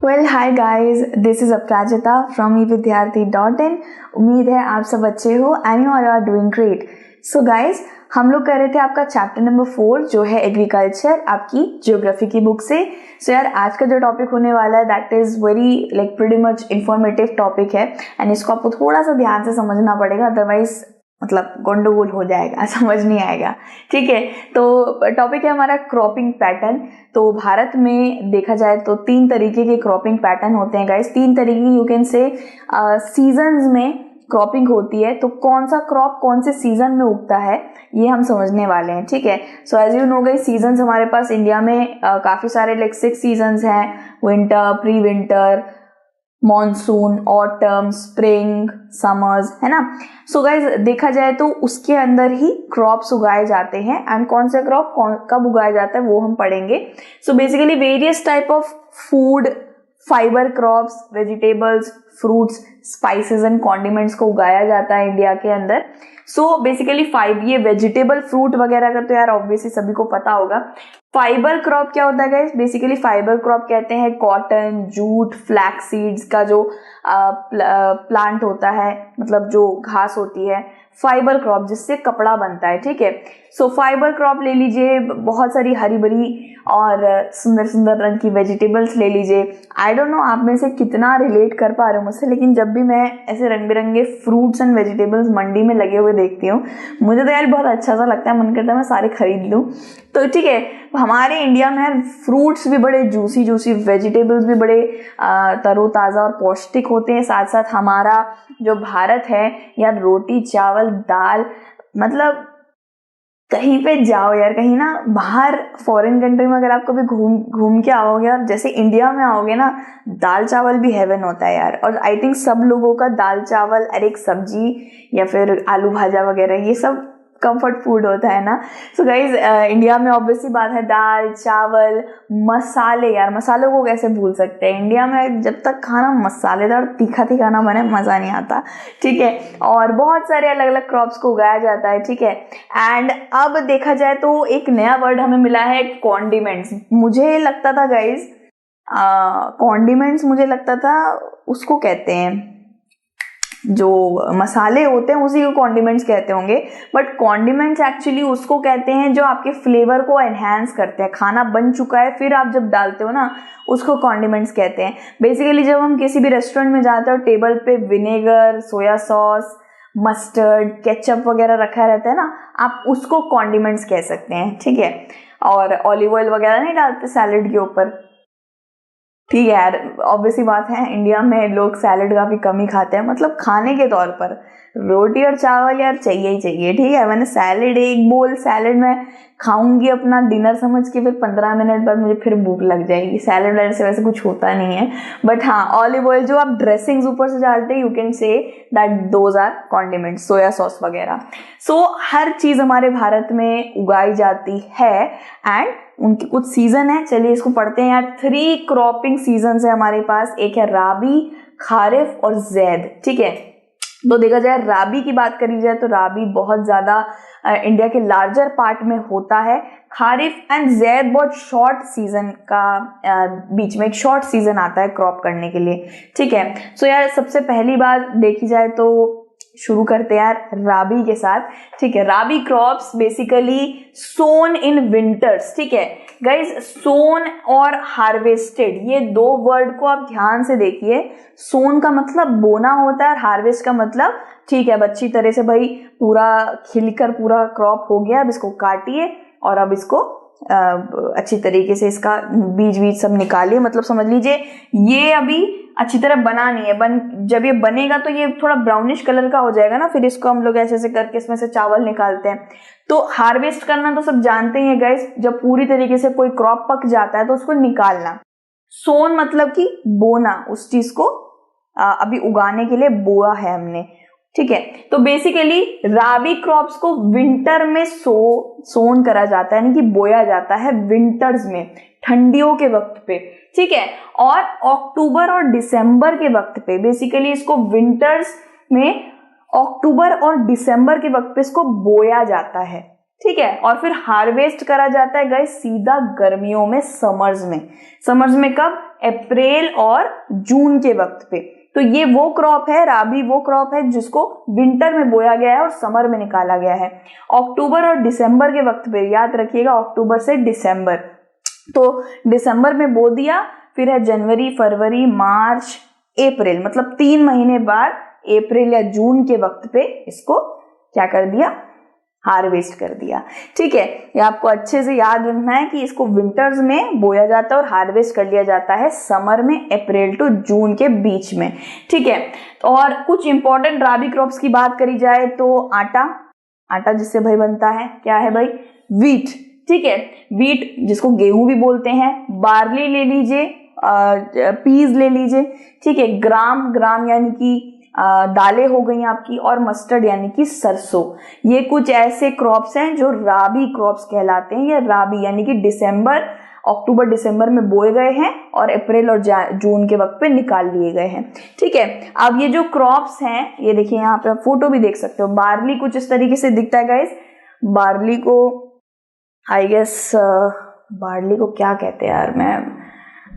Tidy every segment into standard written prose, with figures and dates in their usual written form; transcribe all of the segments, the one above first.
Well hi guys, this is Aparajita from evidyarthi.in। उम्मीद है आप सब अच्छे हो and you are doing great. So guys, हम लोग कर रहे थे आपका चैप्टर नंबर 4 जो है एग्रीकल्चर, आपकी ज्योग्राफी की बुक से। सो यार, आज का जो टॉपिक होने वाला है that is very like pretty much informative topic है एंड इसको आपको थोड़ा सा ध्यान से समझना पड़ेगा, अदरवाइज मतलब गंडगोल हो जाएगा, समझ नहीं आएगा। ठीक है, तो टॉपिक है हमारा क्रॉपिंग पैटर्न। तो भारत में देखा जाए तो 3 तरीके के क्रॉपिंग पैटर्न होते हैं गाइस। 3 तरीके यू कैन से सीजन्स में क्रॉपिंग होती है। तो कौन सा क्रॉप कौन से सीजन में उगता है ये हम समझने वाले हैं। ठीक है, so as you know guys, seasons हमारे पास इंडिया में काफी सारे लाइक 6 सीजन्स हैं। Winter, pre winter, monsoon, autumn, spring, summers, है ना। सो गाइज, देखा जाए तो उसके अंदर ही क्रॉप्स उगाए जाते हैं एंड कौन सा क्रॉप कब उगाया जाता है वो हम पढ़ेंगे। So basically various type of food, fibre crops, vegetables, fruits, spices and condiments को उगाया जाता है इंडिया के अंदर। सो बेसिकली ये वेजिटेबल फ्रूट वगैरह का तो यार ऑब्वियसली सभी को पता होगा। फाइबर क्रॉप क्या होता है गाइस? बेसिकली फाइबर क्रॉप कहते हैं कॉटन, जूट, फ्लैक्स सीड्स का जो प्लांट होता है, मतलब जो घास होती है, फाइबर क्रॉप जिससे कपड़ा बनता है। ठीक है, सो फाइबर क्रॉप ले लीजिए, बहुत सारी हरी भरी और सुंदर सुंदर रंग की वेजिटेबल्स ले लीजिए। आई डोंट नो आप में से कितना रिलेट कर पा रहे हो मुझसे, लेकिन जब भी मैं ऐसे रंग बिरंगे फ्रूट्स एंड वेजिटेबल्स मंडी में लगे हुए देखती हूँ, मुझे तो यार बहुत अच्छा सा लगता है, मन करता है मैं सारे खरीद लूँ। तो ठीक है, हमारे इंडिया में फ्रूट्स भी बड़े जूसी जूसी, वेजिटेबल्स भी बड़े तरोताज़ा और पौष्टिक होते हैं। साथ साथ हमारा जो भारत है यार, रोटी चावल दाल, मतलब कहीं पे जाओ यार, कहीं ना बाहर फॉरेन कंट्री में अगर आप कभी घूम के आओगे और जैसे इंडिया में आओगे ना, दाल चावल भी हेवन होता है यार। और आई थिंक सब लोगों का दाल चावल और एक सब्जी या फिर आलू भाजा वगैरह ये सब कंफर्ट फूड होता है ना। सो गाइज, इंडिया में ऑब्वियसली बात है दाल चावल, मसाले, यार मसालों को कैसे भूल सकते हैं। इंडिया में जब तक खाना मसालेदार तीखा तीखा ना बने मज़ा नहीं आता। ठीक है, और बहुत सारे अलग अलग क्रॉप्स को उगाया जाता है। ठीक है, एंड अब देखा जाए तो एक नया वर्ड हमें मिला है, कॉन्डिमेंट्स। मुझे लगता था गाइज, कॉन्डिमेंट्स मुझे लगता था उसको कहते हैं, जो मसाले होते हैं उसी को कॉन्डिमेंट्स कहते होंगे, बट कॉन्डिमेंट्स एक्चुअली उसको कहते हैं जो आपके फ्लेवर को एनहांस करते हैं। खाना बन चुका है फिर आप जब डालते हो ना, उसको कॉन्डिमेंट्स कहते हैं। बेसिकली जब हम किसी भी रेस्टोरेंट में जाते हैं और टेबल पे vinegar, soya sauce, mustard, ketchup वगैरह रखा रहता है ना, आप उसको कॉन्डिमेंट्स कह सकते हैं। ठीक है, और ऑलिव ऑयल वगैरह नहीं डालते सैलेड के ऊपर। ठीक है यार, ऑब्वियसली बात है इंडिया में लोग सैलेड काफी कम ही खाते हैं, मतलब खाने के तौर पर रोटी और चावल यार चाहिए ही चाहिए। ठीक है, मैंने सैलेड, एक बोल सैलेड में खाऊंगी अपना डिनर समझ के, फिर 15 मिनट बाद मुझे फिर भूख लग जाएगी। सैलेड वैसे वैसे कुछ होता नहीं है, बट हाँ ऑलिव ऑयल जो आप ड्रेसिंग्स ऊपर से डालते हैं, you can say that those are condiments, soya sauce वगैरह। सो हर चीज हमारे भारत में उगाई जाती है एंड उनके कुछ सीजन है। चलिए इसको पढ़ते हैं यार। 3 क्रॉपिंग सीजन है हमारे पास, एक है राबी, खारिफ और जैद। ठीक है, तो देखा जाए राबी की बात करी जाए तो राबी बहुत ज्यादा इंडिया के लार्जर पार्ट में होता है। खारिफ एंड जैद बहुत शॉर्ट सीजन का बीच में एक शॉर्ट सीजन आता है क्रॉप करने के लिए। ठीक है, सो यार सबसे पहली बात देखी जाए तो शुरू करते हैं यार राबी के साथ। ठीक है, rabi crops basically sown in winters. ठीक है गाइज, सोन और हार्वेस्टेड ये 2 वर्ड को आप ध्यान से देखिए। सोन का मतलब बोना होता है, हार्वेस्ट का मतलब ठीक है अब अच्छी तरह से भाई पूरा खिलकर पूरा क्रॉप हो गया, अब इसको काटिए और अब इसको अच्छी तरीके से इसका बीज बीज सब निकालिए। मतलब समझ लीजिए ये अभी अच्छी तरह बना नहीं है, जब ये बनेगा तो ये थोड़ा ब्राउनिश कलर का हो जाएगा ना, फिर इसको हम लोग ऐसे ऐसे करके इसमें से चावल निकालते हैं। तो हार्वेस्ट करना तो सब जानते ही हैं गाइस, जब पूरी तरीके से कोई क्रॉप पक जाता है तो उसको निकालना। सोन मतलब कि बोना, उस चीज को अभी उगाने के लिए बोआ है हमने। ठीक है, तो बेसिकली राबी क्रॉप्स को विंटर में सोन करा जाता है, यानी कि बोया जाता है विंटर्स में, ठंडियों के वक्त पे। ठीक है, और अक्टूबर और दिसंबर के वक्त पे, बेसिकली इसको विंटर्स में अक्टूबर और दिसंबर के वक्त पे इसको बोया जाता है। ठीक है। और फिर हार्वेस्ट करा जाता है गाइस सीधा गर्मियों में, समर्स में। समर्स में कब? अप्रैल और जून के वक्त पे। तो ये वो क्रॉप है, राबी वो क्रॉप है जिसको विंटर में बोया गया है और समर में निकाला गया है। अक्टूबर और दिसंबर के वक्त पे, याद रखिएगा अक्टूबर से दिसंबर। तो दिसंबर में बो दिया, फिर है जनवरी, फरवरी, मार्च, अप्रैल, मतलब 3 महीने बाद अप्रैल या जून के वक्त पे इसको क्या कर दिया? हार्वेस्ट कर दिया। ठीक है, ये आपको अच्छे से याद रखना है कि इसको विंटर्स में बोया जाता है और हार्वेस्ट कर लिया जाता है समर में, अप्रैल टू जून के बीच में। ठीक है, और कुछ इंपॉर्टेंट राबी क्रॉप्स की बात करी जाए तो आटा जिससे भाई बनता है क्या है भाई? वीट। ठीक है, वीट जिसको गेहूं भी बोलते हैं। बार्ली ले लीजिए, पीज ले लीजिए। ठीक है, ग्राम यानी कि दालें हो गई आपकी, और मस्टर्ड यानी कि सरसों। ये कुछ ऐसे क्रॉप्स हैं जो राबी क्रॉप्स कहलाते हैं, या राबी यानी कि अक्टूबर दिसंबर में बोए गए हैं और अप्रैल और जून के वक्त पे निकाल लिए गए हैं। ठीक है, अब ये जो क्रॉप्स हैं, ये देखिए यहाँ पे फोटो भी देख सकते हो। बार्ली कुछ इस तरीके से दिखता है गाइस। बार्ली को आई गेस बार्ली को क्या कहते हैं यार,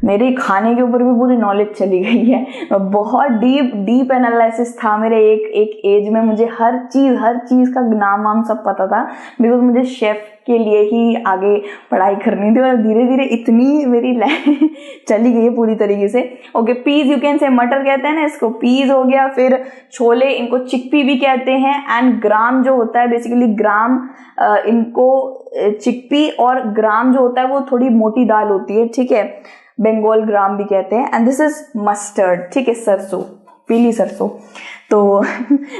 मेरी खाने के ऊपर भी पूरी नॉलेज चली गई है। बहुत डीप एनालिसिस था मेरे एक एज में, मुझे हर चीज का नाम सब पता था, बिकॉज मुझे शेफ के लिए ही आगे पढ़ाई करनी थी, और धीरे धीरे इतनी मेरी चली गई है पूरी तरीके से। ओके, पीज यू कैन से, मटर कहते हैं ना इसको, पीज हो गया। फिर छोले, इनको चिकपी भी कहते हैं। एंड ग्राम जो होता है, बेसिकली ग्राम, इनको चिकपी और ग्राम जो होता है वो थोड़ी मोटी दाल होती है। ठीक है, बंगाल ग्राम भी कहते हैं। And this is mustard. ठीक है, सरसों, पीली सरसों। तो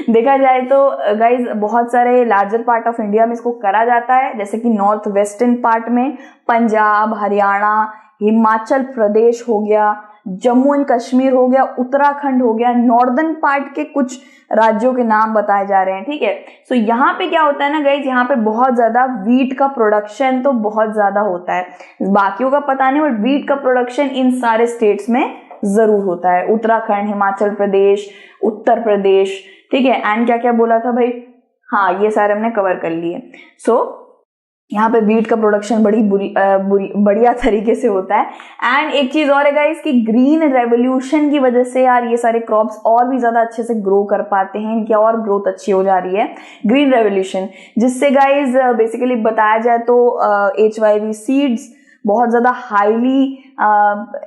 देखा जाए तो गाइज बहुत सारे लार्जर पार्ट ऑफ इंडिया में इसको करा जाता है, जैसे कि नॉर्थ वेस्टर्न पार्ट में पंजाब, हरियाणा, हिमाचल प्रदेश हो गया, जम्मू एंड कश्मीर हो गया, उत्तराखंड हो गया, नॉर्दर्न पार्ट के कुछ राज्यों के नाम बताए जा रहे हैं। ठीक है, सो यहाँ पे क्या होता है ना गाइज, यहाँ पे बहुत ज्यादा वीट का प्रोडक्शन तो बहुत ज्यादा होता है, बाकियों का पता नहीं, बट वीट का प्रोडक्शन इन सारे स्टेट्स में जरूर होता है। उत्तराखंड, हिमाचल प्रदेश, उत्तर प्रदेश। ठीक है, एंड क्या क्या बोला था भाई? हाँ, ये सारे हमने कवर कर लिए। सो यहाँ पे वीट का प्रोडक्शन बढ़िया तरीके से होता है। एंड एक चीज और है गाइस कि ग्रीन रेवोल्यूशन की वजह से यार ये सारे क्रॉप्स और भी ज्यादा अच्छे से ग्रो कर पाते हैं, इनकी और ग्रोथ अच्छी हो जा रही है। ग्रीन रेवोल्यूशन जिससे गाइस बेसिकली बताया जाए तो HYV सीड्स बहुत ज्यादा हाईली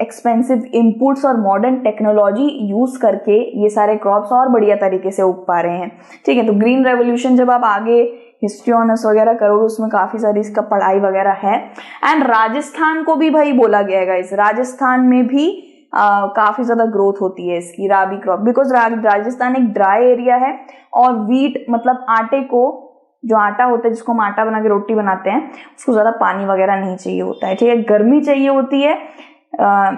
एक्सपेंसिव इनपुट्स और मॉडर्न टेक्नोलॉजी यूज करके ये सारे क्रॉप्स और बढ़िया तरीके से उग पा रहे हैं। ठीक है, तो ग्रीन रेवोल्यूशन जब आप आगे हिस्ट्री ऑनर्स वगैरह करोगे उसमें काफी सारी इसका पढ़ाई वगैरह है। एंड राजस्थान को भी भाई बोला गया है इस राजस्थान में भी काफी ज्यादा ग्रोथ होती है इसकी राबी क्रॉप, बिकॉज राजस्थान एक ड्राई एरिया है और वीट मतलब आटे को, जो आटा होता है जिसको हम आटा बना के रोटी बनाते हैं, उसको ज्यादा पानी वगैरह नहीं चाहिए होता है। ठीक है, गर्मी चाहिए होती है।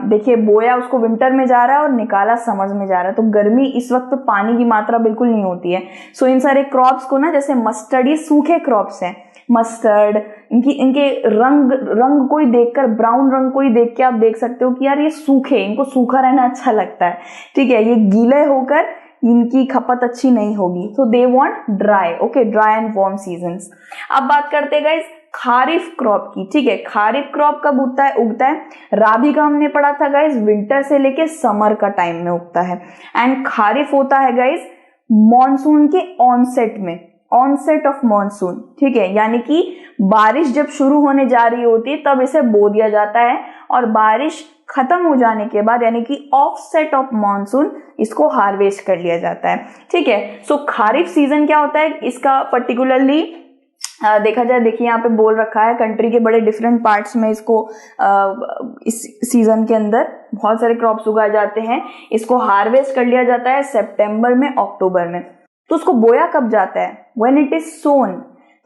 देखिए बोया उसको विंटर में जा रहा है और निकाला समर्स में जा रहा है, तो गर्मी इस वक्त पानी की मात्रा बिल्कुल नहीं होती है। सो इन सारे क्रॉप्स को ना, जैसे मस्टर्ड, ये सूखे क्रॉप्स हैं मस्टर्ड, इनके रंग को ही देखकर, ब्राउन रंग को ही देख के आप देख सकते हो कि यार ये सूखे, इनको सूखा रहना अच्छा लगता है। ठीक है, ये गीले होकर इनकी खपत अच्छी नहीं होगी, so they want dry. Okay, dry and warm seasons. अब बात करते हैं गाइस खारिफ क्रॉप की। ठीक है, खारिफ क्रॉप कब उगता है? राबी का हमने पढ़ा था गाइस विंटर से लेके समर का टाइम में उगता है। एंड खारिफ होता है गाइस मॉनसून के ऑनसेट में, ऑनसेट ऑफ मॉनसून। ठीक है, यानी कि बारिश जब शुरू होने जा रही होती है तब इसे बो दिया जाता है, और बारिश खत्म हो जाने के बाद यानी कि ऑफसेट ऑफ मॉनसून इसको हार्वेस्ट कर लिया जाता है। ठीक है, सो खारिफ सीजन क्या होता है इसका पर्टिकुलरली देखा जाए, देखिए यहाँ पे बोल रखा है कंट्री के बड़े डिफरेंट पार्ट्स में इसको इस सीजन के अंदर बहुत सारे क्रॉप्स उगाए जाते हैं। इसको हार्वेस्ट कर लिया जाता है सितंबर में, अक्टूबर में। तो उसको बोया कब जाता है? व्हेन इट इज सोन।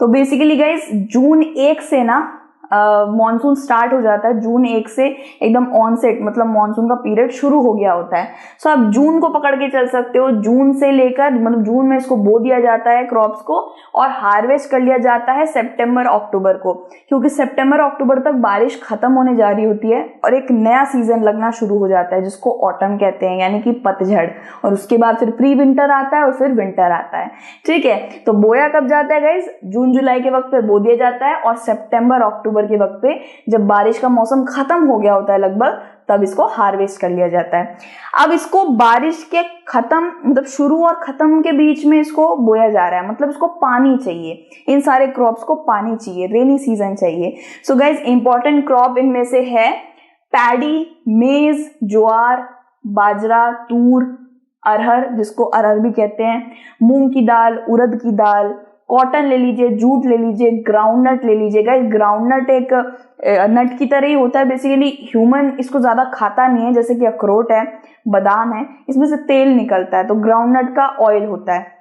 तो बेसिकली गाइस जून 1 से ना मॉनसून स्टार्ट हो जाता है जून 1 से, एकदम ऑनसेट मतलब मॉनसून का पीरियड शुरू हो गया होता है। सो आप जून को पकड़ के चल सकते हो, जून से लेकर मतलब जून में इसको बो दिया जाता है क्रॉप्स को, और हार्वेस्ट कर लिया जाता है सितंबर अक्टूबर को, क्योंकि सितंबर अक्टूबर तक बारिश खत्म होने जा रही होती है और एक नया सीजन लगना शुरू हो जाता है जिसको ऑटम कहते हैं, यानी कि पतझड़। और उसके बाद फिर प्री विंटर आता है और फिर विंटर आता है। ठीक है, तो बोया कब जाता है गाइस? जून जुलाई के वक्त पे बो दिया जाता है, और सितंबर अक्टूबर के वक्त पे जब बारिश का मौसम खत्म हो गया होता है लगभग, तब इसको हार्वेस्ट कर लिया जाता है। अब इसको बारिश के खत्म मतलब शुरू और खत्म के बीच में इसको बोया जा रहा है, मतलब इसको पानी चाहिए, इन सारे क्रॉप्स को पानी चाहिए, रेनी सीजन चाहिए। सो गाइज इंपॉर्टेंट क्रॉप इनमें से है पैडी, मेज, ज्वार, बाजरा, तूर, अरहर जिसको अरहर भी कहते हैं, मूंग की दाल, उड़द की दाल, कॉटन ले लीजिए, जूट ले लीजिए, ग्राउंडनट ले लीजिएगा। ग्राउंडनट एक नट की तरह ही होता है बेसिकली, ह्यूमन इसको ज्यादा खाता नहीं है, जैसे कि अखरोट है, बादाम है, इसमें से तेल निकलता है, तो ग्राउंडनट का ऑयल होता है।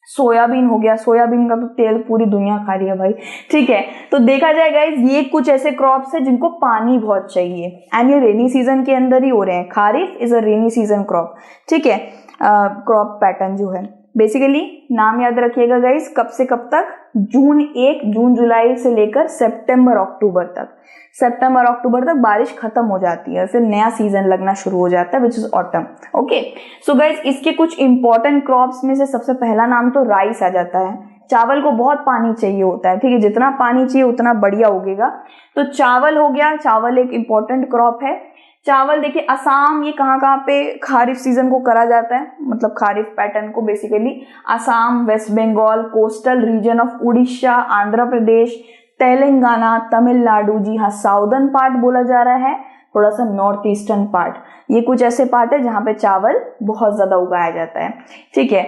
सोयाबीन हो गया, सोयाबीन का तो तेल पूरी दुनिया खा रही है भाई। ठीक है, तो देखा जाए गाइस ये कुछ ऐसे क्रॉप्स है जिनको पानी बहुत चाहिए, एंड ये रेनी सीजन के अंदर ही हो रहे हैं। Kharif is a rainy season crop. ठीक है, क्रॉप पैटर्न जो है बेसिकली नाम याद रखिएगा गाइस, कब से कब तक? जून जुलाई से लेकर सितंबर अक्टूबर तक। सितंबर अक्टूबर तक बारिश खत्म हो जाती है, फिर नया सीजन लगना शुरू हो जाता है which is autumn. Okay, so guys इसके कुछ इंपॉर्टेंट क्रॉप्स में से सबसे पहला नाम तो राइस आ जाता है। चावल को बहुत पानी चाहिए होता है, ठीक है, जितना पानी चाहिए उतना बढ़िया उगेगा। तो चावल हो गया, चावल एक इंपॉर्टेंट क्रॉप है। चावल देखिए असम, ये कहाँ पे खारिफ सीजन को करा जाता है, मतलब खारिफ पैटर्न को basically Assam, waste Bengal, coastal region of Orissa, Andhra Pradesh, Telangana, Tamil Nadu, जी हाँ साउदर्न पार्ट बोला जा रहा है, थोड़ा सा नॉर्थ ईस्टर्न पार्ट, ये कुछ ऐसे पार्ट है जहां पे चावल बहुत ज्यादा उगाया जाता है। ठीक है,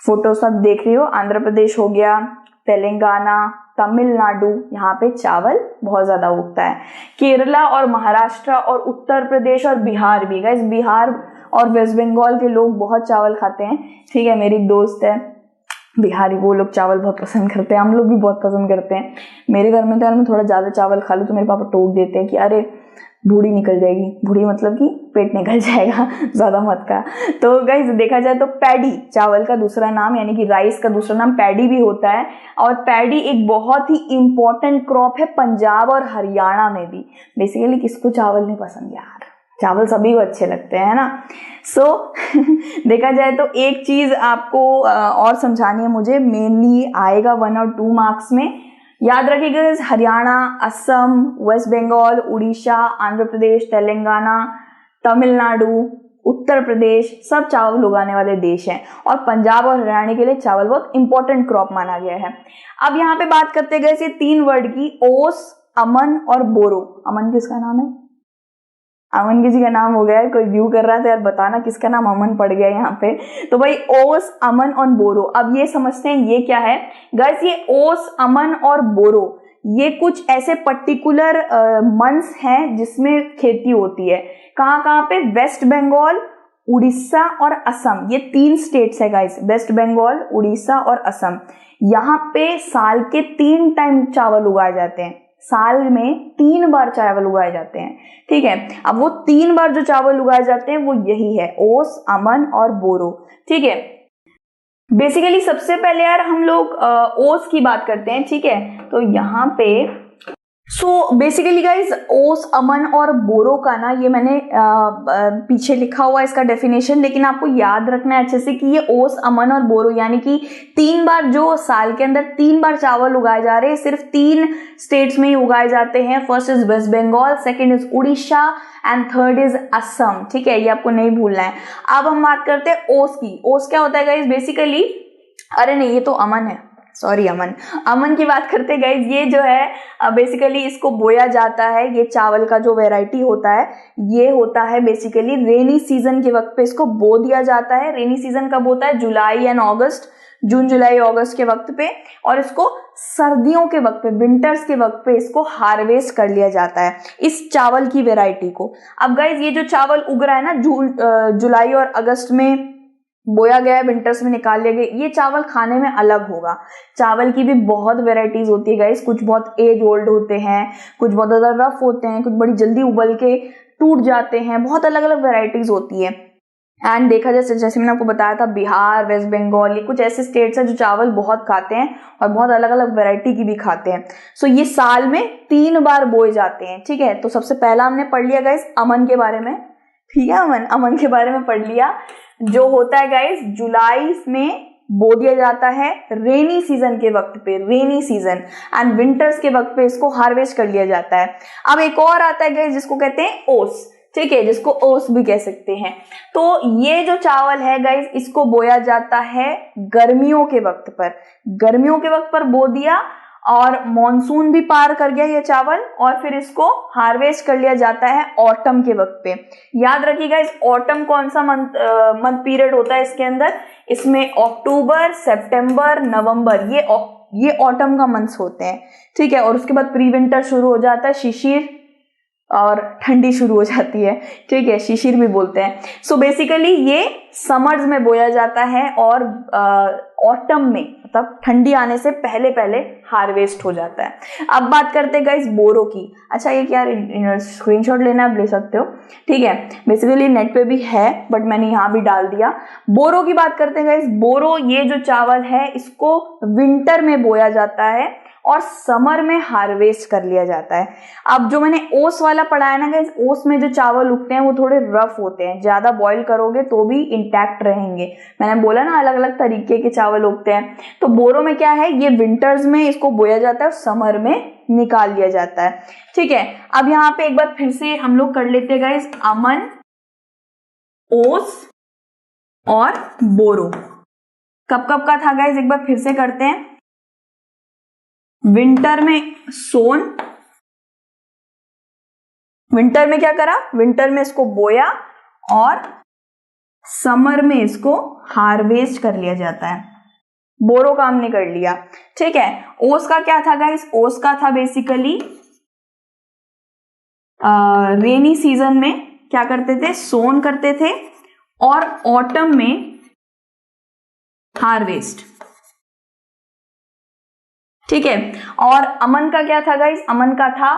फोटो सब देख रही हो, आंध्र प्रदेश हो गया, तेलंगाना, तमिलनाडु, यहाँ पे चावल बहुत ज्यादा उगता है। केरला और महाराष्ट्र और उत्तर प्रदेश और बिहार भी, गाइस बिहार और वेस्ट बंगाल के लोग बहुत चावल खाते हैं। ठीक है, मेरी दोस्त है बिहारी, वो लोग चावल बहुत पसंद करते हैं, हम लोग भी बहुत पसंद करते हैं। मेरे घर में तो यार मैं थोड़ा ज्यादा चावल खा लूँ तो मेरे पापा टोक देते हैं कि अरे बूढ़ी निकल जाएगी, बूढ़ी मतलब कि पेट निकल जाएगा, ज्यादा मत खा। तो गाइस देखा जाए तो पैडी चावल का दूसरा नाम, यानी कि राइस का दूसरा नाम पैडी भी होता है, और पैडी एक बहुत ही इंपॉर्टेंट क्रॉप है पंजाब और हरियाणा में भी। बेसिकली किसको चावल नहीं पसंद यार, चावल सभी को अच्छे लगते हैं, है ना। सो देखा जाए तो एक चीज आपको और समझानी है मुझे, मेनली आएगा 1 और 2 मार्क्स में, याद रखिएगा हरियाणा, असम, वेस्ट बंगाल, उड़ीसा, आंध्र प्रदेश, तेलंगाना, तमिलनाडु, उत्तर प्रदेश सब चावल उगाने वाले देश हैं, और पंजाब और हरियाणा के लिए चावल बहुत इंपॉर्टेंट क्रॉप माना गया है। अब यहाँ पे बात करते गए ये 3 वर्ड की, ओस, अमन और बोरो। अमन किसका नाम है? अमन किसी का नाम हो गया है, कोई व्यू कर रहा था यार, बताना किसका नाम अमन पड़ गया यहाँ पे। तो भाई ओस, अमन और बोरो, अब ये समझते हैं ये क्या है गाइस। ये ओस, अमन और बोरो ये कुछ ऐसे पर्टिकुलर मंथ्स हैं जिसमें खेती होती है। कहाँ कहाँ पे? वेस्ट बंगाल, उड़ीसा और असम, ये 3 स्टेट्स है गाइस, वेस्ट बंगाल, उड़ीसा और असम। यहाँ पे साल के 3 टाइम चावल उगाए जाते हैं, साल में 3 बार चावल उगाए जाते हैं। ठीक है, अब वो 3 बार जो चावल उगाए जाते हैं वो यही है, ओस, अमन और बोरो। ठीक है, बेसिकली सबसे पहले यार हम लोग ओस की बात करते हैं। ठीक है, तो यहाँ पे सो बेसिकली गाइज ओस, अमन और बोरो का ना, ये मैंने पीछे लिखा हुआ इसका डेफिनेशन, लेकिन आपको याद रखना है अच्छे से कि ये ओस, अमन और बोरो यानी कि 3 बार जो साल के अंदर 3 बार चावल उगाए जा रहे हैं, सिर्फ 3 स्टेट्स में ही उगाए जाते हैं। First is West Bengal, second is Orissa and third is Assam. ठीक है, ये आपको नहीं भूलना है। अब हम बात करते हैं ओस की। ओस क्या होता है गाइज? बेसिकली अरे नहीं, ये तो अमन है, सॉरी अमन की बात करते गाइज। ये जो है बेसिकली इसको बोया जाता है, ये चावल का जो वैरायटी होता है ये होता है बेसिकली रेनी सीजन के वक्त पे इसको बो दिया जाता है। रेनी सीजन कब होता है? जुलाई एंड अगस्त, जून जुलाई अगस्त के वक्त पे, और इसको सर्दियों के वक्त पे, विंटर्स के वक्त पे इसको हार्वेस्ट कर लिया जाता है इस चावल की वैरायटी को। अब गाइज ये जो चावल उग रहा है ना जुलाई और अगस्त में बोया गया है, विंटर्स में निकाल लिया गया। ये चावल खाने में अलग होगा। चावल की भी बहुत वेराइटीज होती है गाइस, कुछ बहुत एज ओल्ड होते हैं, कुछ बहुत ज्यादा रफ होते हैं, कुछ बड़ी जल्दी उबल के टूट जाते हैं, बहुत अलग अलग वेराइटीज होती है। एंड देखा जैसे मैंने आपको बताया था, बिहार, वेस्ट बंगाल, ये कुछ ऐसे स्टेट्स हैं जो चावल बहुत खाते हैं और बहुत अलग अलग वैरायटी की भी खाते हैं। सो ये साल में 3 बार बोए जाते हैं। ठीक है, तो सबसे पहला हमने पढ़ लिया गाइस अमन के बारे में। ठीक है, अमन के बारे में पढ़ लिया। जो होता है गाइस जुलाई में बो दिया जाता है, रेनी सीजन के वक्त पे, रेनी सीजन, एंड विंटर्स के वक्त पे इसको हार्वेस्ट कर लिया जाता है। अब एक और आता है गाइस जिसको कहते हैं ओस। ठीक है, जिसको ओस भी कह सकते हैं। तो ये जो चावल है गाइस, इसको बोया जाता है गर्मियों के वक्त पर। गर्मियों के वक्त पर बो दिया और मॉनसून भी पार कर गया ये चावल, और फिर इसको हार्वेस्ट कर लिया जाता है ऑटम के वक्त पे। याद रखिएगा, इस ऑटम कौन सा मंथ पीरियड होता है इसके अंदर? इसमें अक्टूबर, सितंबर, नवंबर, ये ऑटम का मंथ्स होते हैं। ठीक है, और उसके बाद प्री विंटर शुरू हो जाता है, शिशिर, और ठंडी शुरू हो जाती है। ठीक है, शिशिर भी बोलते हैं। सो बेसिकली ये समर्स में बोया जाता है और ऑटम में, मतलब ठंडी आने से पहले पहले हार्वेस्ट हो जाता है। अब बात करते हैं गाइस बोरो की। अच्छा, ये क्या स्क्रीनशॉट लेना आप ले सकते हो। ठीक है, बेसिकली नेट पे भी है बट मैंने यहाँ भी डाल दिया। बोरो की बात करते हैं गाइस। बोरो ये जो चावल है इसको विंटर में बोया जाता है और समर में हार्वेस्ट कर लिया जाता है। अब जो मैंने ओस वाला पढ़ाया ना गाइस, ओस में जो चावल उगते हैं वो थोड़े रफ होते हैं, ज्यादा बॉईल करोगे तो भी इंटैक्ट रहेंगे। मैंने बोला ना अलग अलग तरीके के चावल उगते हैं। तो बोरो में क्या है, ये विंटर्स में इसको बोया जाता है और समर में निकाल लिया जाता है। ठीक है, अब यहाँ पे एक बार फिर से हम लोग कर लेते हैं गाइस, अमन, ओस और बोरो कब कब का था गाइस, एक बार फिर से करते हैं। विंटर में सोन, विंटर में क्या करा, विंटर में इसको बोया और समर में इसको हार्वेस्ट कर लिया जाता है। बोरो का हमने कर लिया। ठीक है, ओस का क्या था गाइस? ओस का था बेसिकली रेनी सीजन में क्या करते थे, सोन करते थे और ऑटम में हार्वेस्ट। ठीक है, और अमन का क्या था गाइस? अमन का था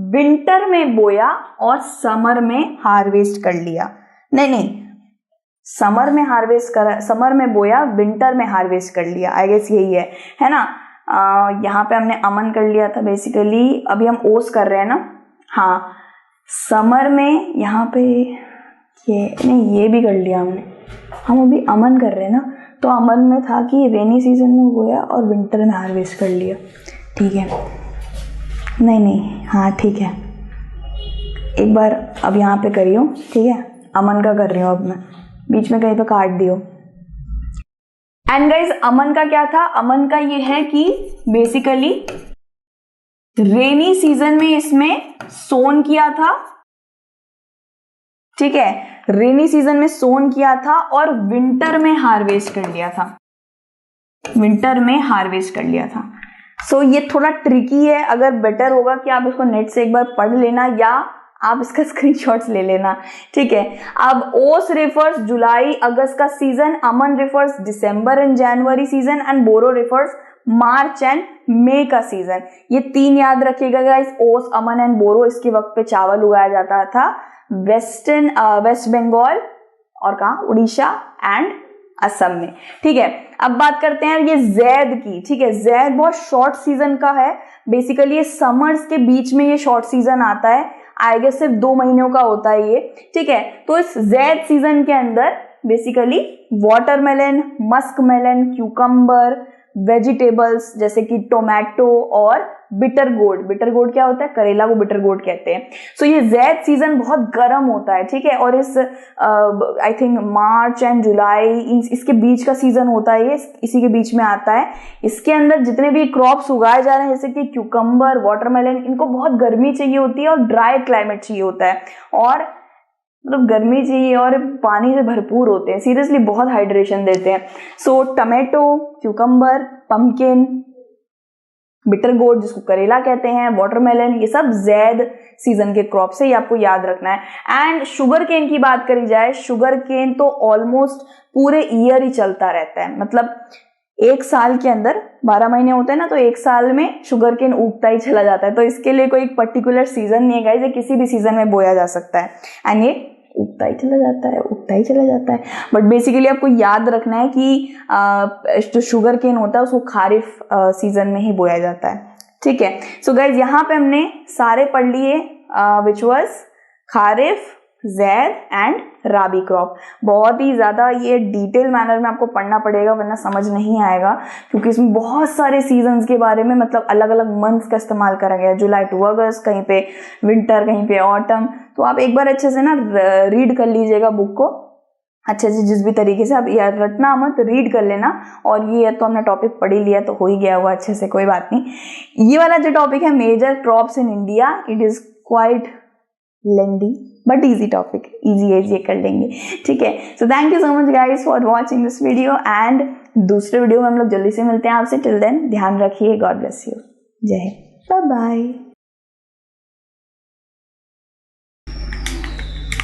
विंटर में बोया और समर में हार्वेस्ट कर लिया। नहीं, समर में हार्वेस्ट करा, समर में बोया, विंटर में हार्वेस्ट कर लिया। आई गेस यही है ना। यहाँ पे हमने अमन कर लिया था बेसिकली। अभी हम ओस कर रहे हैं ना। हाँ, समर में यहाँ पे ये भी कर लिया हमने। हम अभी अमन कर रहे हैं ना, तो अमन में था कि रेनी सीजन में बोया और विंटर में हार्वेस्ट कर लिया। ठीक है, नहीं, हाँ ठीक है, एक बार अब यहाँ पे करियो। ठीक है, अमन का कर रही हूँ अब मैं, बीच में कहीं पे काट दियो। एंड गाइज अमन का क्या था? अमन का ये है कि बेसिकली रेनी सीजन में इसमें सोन किया था। ठीक है, रेनी सीजन में सोन किया था और विंटर में हार्वेस्ट कर लिया था। विंटर में हार्वेस्ट कर लिया था। सो ये थोड़ा ट्रिकी है। अगर बेटर होगा कि आप इसको नेट से एक बार पढ़ लेना या आप इसका स्क्रीनशॉट्स ले लेना। ठीक है, अब ओस रिफर्स जुलाई अगस्त का सीजन, अमन रिफर्स दिसंबर एंड जनवरी सीजन, एंड बोरो रिफर्स मार्च एंड मई का सीजन। ये 3 याद रखिएगा गाइस, ओस, अमन एंड बोरो। इसके वक्त पे चावल उगाया जाता था वेस्ट बंगाल और कहा, उड़ीसा एंड असम में। ठीक है, अब बात करते हैं ये जैद की। ठीक है, जैद बहुत शॉर्ट सीजन का है। बेसिकली ये समर्स के बीच में ये शॉर्ट सीजन आता है। आई गेस सिर्फ 2 महीनों का होता है ये। ठीक है, तो इस जैद सीजन के अंदर basically watermelon, musk melon, cucumber, vegetables जैसे कि टोमेटो और बिटर गोर्ड। बिटर गोर्ड क्या होता है? करेला को बिटर गोर्ड कहते हैं। सो ये जैद सीजन बहुत गर्म होता है। ठीक है, और इस आई थिंक मार्च एंड जुलाई इसके बीच का सीजन होता है, ये इसी के बीच में आता है। इसके अंदर जितने भी क्रॉप्स उगाए जा रहे हैं जैसे कि क्यूकम्बर, वाटरमेलन, इनको बहुत गर्मी चाहिए होती है और ड्राई क्लाइमेट चाहिए होता है, और मतलब गर्मी चाहिए और पानी से भरपूर होते हैं। सीरियसली बहुत हाइड्रेशन देते हैं। सो टमेटो, क्यूकम्बर, पम्पकिन, बिटर गोट जिसको करेला कहते हैं, वाटरमेलन, ये सब ज़ैद सीजन के क्रॉप से, ये आपको याद रखना है। एंड शुगर केन की बात करी जाए, शुगर केन तो ऑलमोस्ट पूरे ईयर ही चलता रहता है, मतलब एक साल के अंदर 12 महीने होते हैं ना, तो एक साल में शुगर केन उगता ही चला जाता है। तो इसके लिए कोई पर्टिकुलर सीजन नहीं है गाइस, ये किसी भी सीजन में बोया जा सकता है एंड ये उगता ही चला जाता है, उगता ही चला जाता है। बट बेसिकली आपको याद रखना है कि जो शुगर केन होता है उसको खारिफ सीजन में ही बोया जाता है, ठीक है। सो गाइज यहाँ पे हमने सारे पढ़ लिए which was kharif, zaid and rabi crop. बहुत ही ज़्यादा ये डिटेल मैनर में आपको पढ़ना पड़ेगा वरना समझ नहीं आएगा, क्योंकि इसमें बहुत सारे सीजन्स के बारे में, मतलब अलग अलग मंथ्स का इस्तेमाल करा गया है, जुलाई टू अगस्त, कहीं पे विंटर, कहीं पे ऑटम। तो आप एक बार अच्छे से ना रीड कर लीजिएगा बुक को अच्छे से, जिस भी तरीके से। आप यार रटना मत, रीड कर लेना। और ये तो हमने टॉपिक पढ़ ही लिया तो हो ही गया हुआ अच्छे से, कोई बात नहीं। ये वाला जो टॉपिक है major crops in India, it is quite lengthy but easy topic, easy ये कर लेंगे, ठीक है। So thank you so much guys for watching this video and दूसरे वीडियो में हम लोग जल्दी से मिलते हैं आपसे। टिल देन ध्यान रखिए, गॉड ब्लेस यू, जय हिंद, बाय बाय।